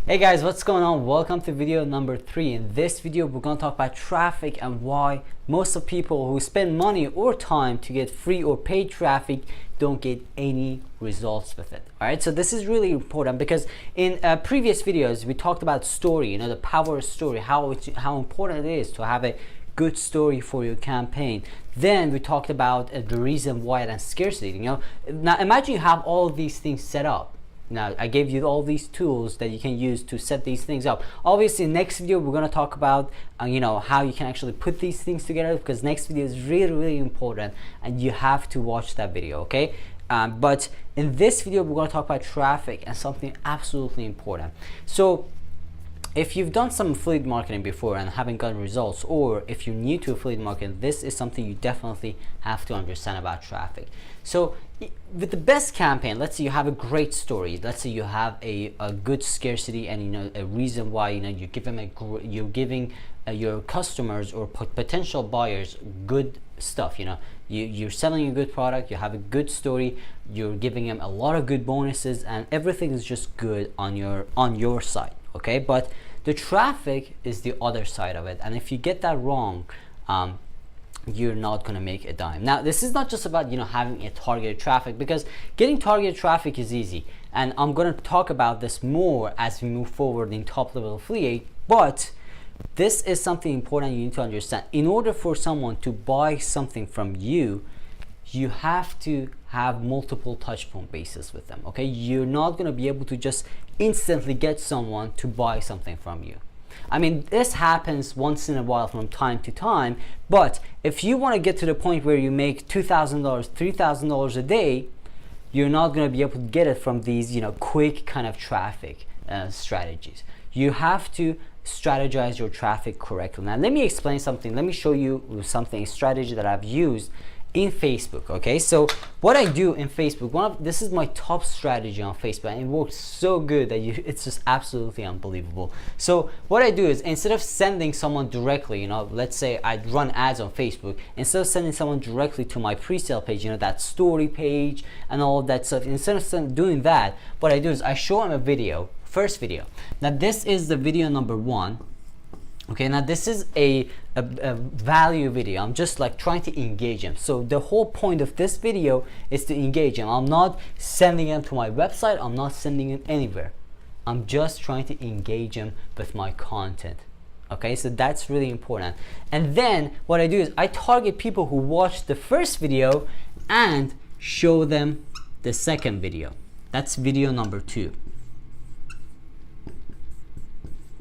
Hey guys, what's going on? Welcome to video number 3. In this video we're going to talk about traffic and why most of people who spend money or time to get free or paid traffic don't get any results with it. Alright, so this is really important because in previous videos we talked about story, the power of story, how important it is to have a good story for your campaign. Then we talked about the reason why and scarcity. Now imagine you have all of these things set up. Now I gave you all these tools that you can use to set these things up. Obviously next video we're going to talk about how you can actually put these things together, because next video is really important and you have to watch that video, okay? But in this video we're going to talk about traffic and something absolutely important. So if you've done some affiliate marketing before and haven't gotten results, or if you're new to affiliate marketing, this is something you definitely have to understand about traffic. So with the best campaign, let's say you have a great story, let's say you have a good scarcity and a reason why you're giving your customers or potential buyers good stuff. You're selling a good product, you have a good story, you're giving them a lot of good bonuses, and everything is just good on your side, okay? But the traffic is the other side of it, and if you get that wrong, you're not going to make a dime. Now this is not just about having a targeted traffic, because getting targeted traffic is easy, and I'm going to talk about this more as we move forward in top level affiliate. But this is something important you need to understand. In order for someone to buy something from you, you have to have multiple touch point bases with them, okay? You're not going to be able to just instantly get someone to buy something from you. I mean, this happens once in a while from time to time, but if you want to get to the point where you make $2,000, $3,000 a day, you're not going to be able to get it from these quick kind of traffic strategies. You have to strategize your traffic correctly. Now let me explain something. Let me show you something, a strategy that I've used in Facebook. Okay, so what I do in Facebook, this is my top strategy on Facebook, and it works so good that it's just absolutely unbelievable. So what I do is, instead of sending someone directly, let's say I run ads on Facebook, instead of sending someone directly to my pre-sale page, that story page and all of that stuff, instead of doing that, what I do is I show them a video, first video. Now this is the video number 1. Okay, now this is a value video. I'm just trying to engage them. So the whole point of this video is to engage them. I'm not sending them to my website. I'm not sending them anywhere. I'm just trying to engage them with my content. Okay, so that's really important. And then what I do is I target people who watched the first video and show them the second video. That's video number 2.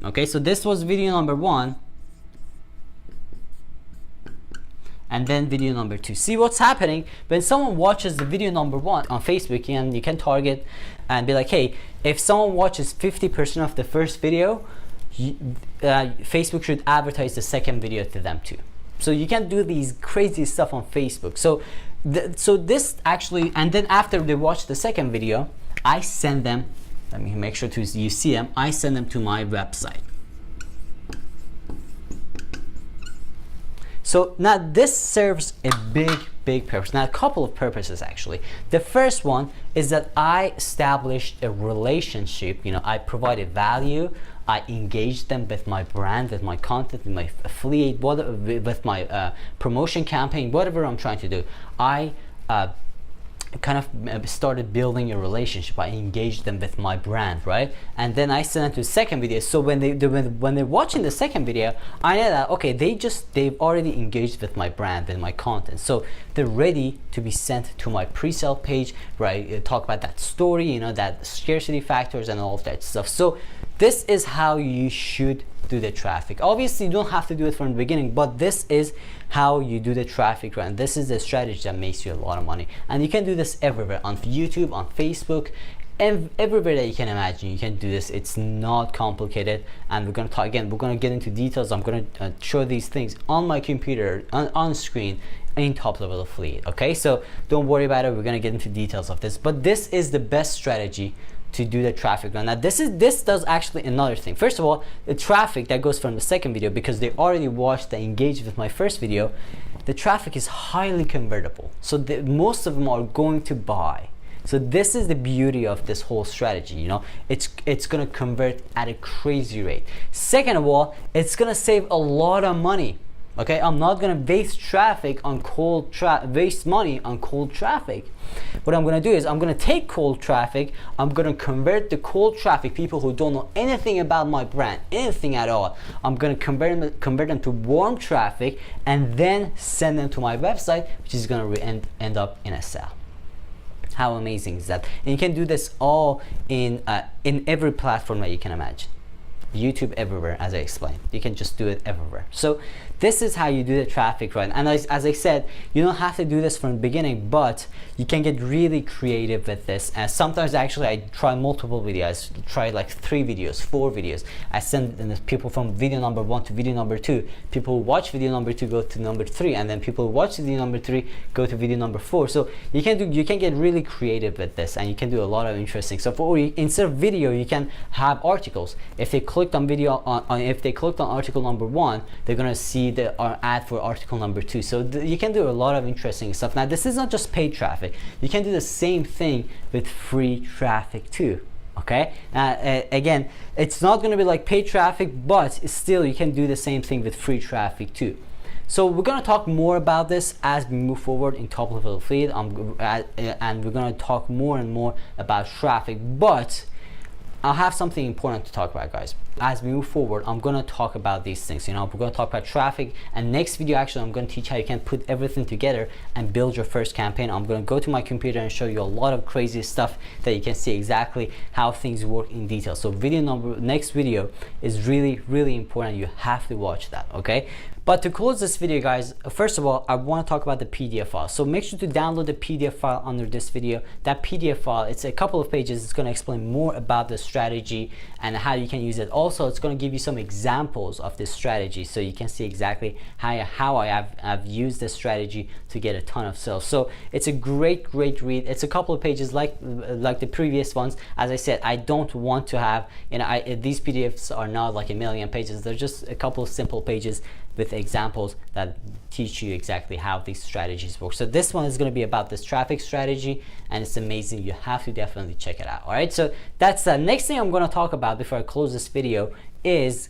Okay, so this was video number 1, and then video number 2. See what's happening when someone watches the video number 1 on Facebook, and you can target and be like, hey, if someone watches 50% of the first video, Facebook should advertise the second video to them too. So you can do these crazy stuff on Facebook. So this actually, and then after they watch the second video, I send them, let me make sure you see them, I send them to my website. So now this serves a big purpose. Now a couple of purposes actually. The first one is that I established a relationship. I provided value, I engaged them with my brand, with my content, with my affiliate, with my promotion campaign, whatever I'm trying to do. I kind of started building a relationship. I engaged them with my brand, right? And then I sent them to the second video. So when they're watching the second video, I know that okay, they've already engaged with my brand and my content, so they're ready to be sent to my pre-sale page, right? Talk about that story, that scarcity factors and all of that stuff. So this is how you should do the traffic. Obviously you don't have to do it from the beginning, but this is how you do the traffic, right? And this is the strategy that makes you a lot of money, and you can do this everywhere, on YouTube, on Facebook, and everywhere that you can imagine. You can do this. It's not complicated, and we're going to talk again, we're going to get into details. I'm going to show these things on my computer on screen in top level affiliate. Okay, so don't worry about it, we're going to get into details of this, but this is the best strategy to do the traffic run. Now this does actually another thing. First of all, the traffic that goes from the second video, because they already watched, they engaged with my first video, the traffic is highly convertible. So most of them are going to buy. So this is the beauty of this whole strategy. You know, it's gonna convert at a crazy rate. Second of all, it's gonna save a lot of money. Okay, I'm not gonna waste waste money on cold traffic. What I'm gonna do is I'm gonna take cold traffic, I'm gonna convert the cold traffic, people who don't know anything about my brand, anything at all. I'm gonna convert them to warm traffic and then send them to my website, which is gonna end up in a sale. How amazing is that? And you can do this all in every platform that you can imagine. YouTube, everywhere, as I explained. You can just do it everywhere. So this is how you do the traffic, right? And as I said, you don't have to do this from the beginning, but you can get really creative with this. And sometimes actually I try multiple videos, try like 3 videos, 4 videos. I send people from video number 1 to video number 2. People who watch video number 2 go to number 3, and then people who watch video number 3 go to video number 4. So you can get really creative with this, and you can do a lot of interesting stuff. Or instead of video, you can have articles. If they clicked on video if they clicked on article number 1, they're gonna see the ad for article number 2. So you can do a lot of interesting stuff. Now this is not just paid traffic. You can do the same thing with free traffic too. Okay, again, it's not going to be like paid traffic, but still you can do the same thing with free traffic too. So we're going to talk more about this as we move forward in top level affiliate, and we're going to talk more and more about traffic. But I have something important to talk about, guys. As we move forward, I'm going to talk about these things. You know, we're going to talk about traffic, and next video actually I'm going to teach how you can put everything together and build your first campaign. I'm going to go to my computer and show you a lot of crazy stuff that you can see exactly how things work in detail. So next video is really important. You have to watch that, okay? But to close this video, guys, first of all, I want to talk about the PDF file. So make sure to download the PDF file under this video. That PDF file, it's a couple of pages. It's going to explain more about the strategy and how you can use it. Also, it's going to give you some examples of this strategy, so you can see exactly how I've used this strategy to get a ton of sales. So it's a great read. It's a couple of pages like the previous ones. As I said, I don't want to have, you know, these PDFs are not like a million pages. They're just a couple of simple pages with examples that teach you exactly how these strategies work. So this one is going to be about this traffic strategy, and it's amazing. You have to definitely check it out. All right, so that's the next thing I'm going to talk about before I close this video is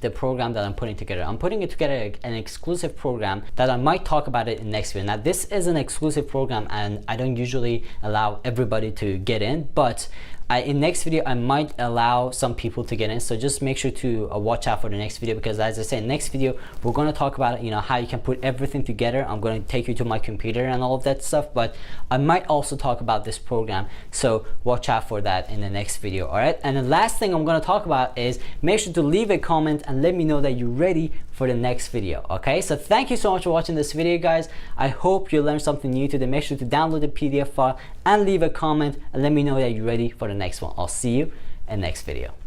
the program that I'm putting together. I'm putting it together an exclusive program that I might talk about it in next video. Now this is an exclusive program, and I don't usually allow everybody to get in, but in next video I might allow some people to get in. So just make sure to watch out for the next video, because as I said, next video we're going to talk about, you know, how you can put everything together. I'm going to take you to my computer and all of that stuff, but I might also talk about this program, so watch out for that in the next video. All right, and the last thing I'm going to talk about is make sure to leave a comment and let me know that you're ready for the next video. Okay, so thank you so much for watching this video, guys. I hope you learned something new today. Make sure to download the PDF file and leave a comment and let me know that you're ready for the next one. I'll see you in the next video.